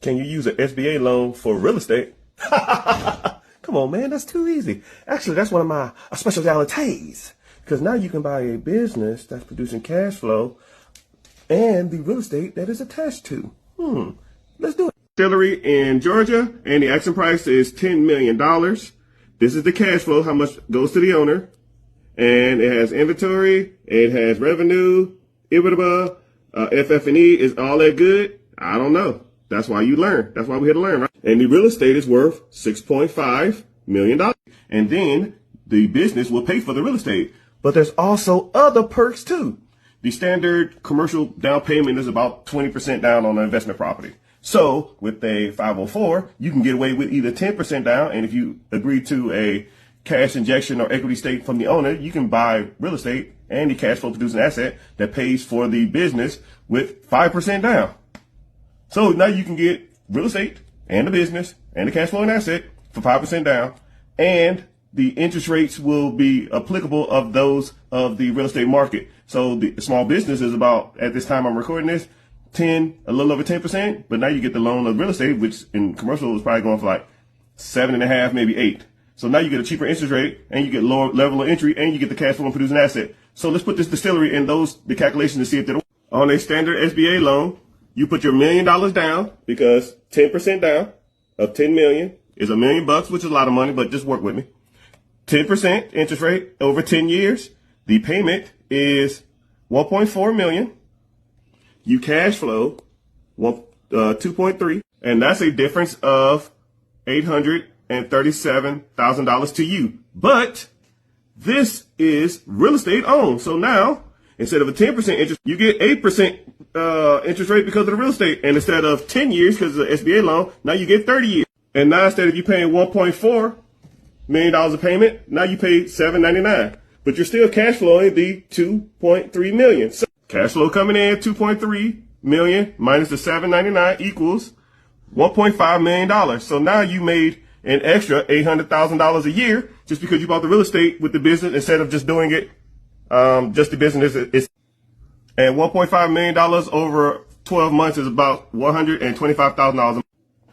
Can you use an SBA loan for real estate? Come on, man, that's too easy. Actually, that's one of my specialties. Because now you can buy a business that's producing cash flow and the real estate that is attached to. Let's do it. Distillery in Georgia, and the asking price is $10 million. This is the cash flow, how much goes to the owner. And it has inventory, it has revenue, EBITDA, FF&E. Is all that good? I don't know. That's why you learn. That's why we're here to learn, right? And the real estate is worth $6.5 million. And then the business will pay for the real estate. But there's also other perks too. The standard commercial down payment is about 20% down on an investment property. So with a 504, you can get away with either 10% down. And if you agree to a cash injection or equity stake from the owner, you can buy real estate and the cash flow producing asset that pays for the business with 5% down. So now you can get real estate and the business and the cash flow and asset for 5% down, and the interest rates will be applicable of those of the real estate market. So the small business is about, at this time I'm recording this, a little over 10%, but now you get the loan of real estate, which in commercial is probably going for like 7.5, maybe 8. So now you get a cheaper interest rate, and you get lower level of entry, and you get the cash flow and producing asset. So let's put this distillery in the calculations to see if they're on a standard SBA loan. You put your $1 million down, because 10% down of 10 million is $1 million, which is a lot of money, but just work with me. 10% interest rate over 10 years. The payment is 1.4 million. You cash flow 2.3, and that's a difference of $837,000 to you. But this is real estate owned. So now, instead of a 10% interest, you get 8% interest rate because of the real estate. And instead of 10 years, because of the SBA loan, now you get 30 years. And now instead of you paying $1.4 million of payment, now you pay $799. But you're still cash flowing the $2.3 million. So cash flow coming in, $2.3 million minus the $799 equals $1.5 million. So now you made an extra $800,000 a year just because you bought the real estate with the business instead of just doing it, just the business. And $1.5 million over 12 months is about $125,000.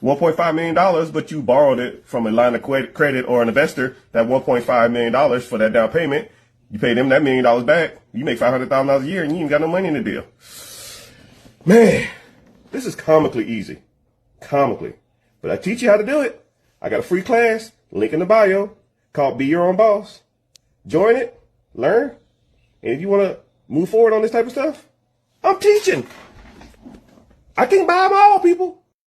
$1.5 million, but you borrowed it from a line of credit or an investor, that $1.5 million for that down payment. You pay them that $1 million back. You make $500,000 a year and you ain't got no money in the deal. Man, this is comically easy. Comically. But I teach you how to do it. I got a free class, link in the bio, called Be Your Own Boss. Join it, learn. And if you want to move forward on this type of stuff, I'm teaching. I can't buy them all, people.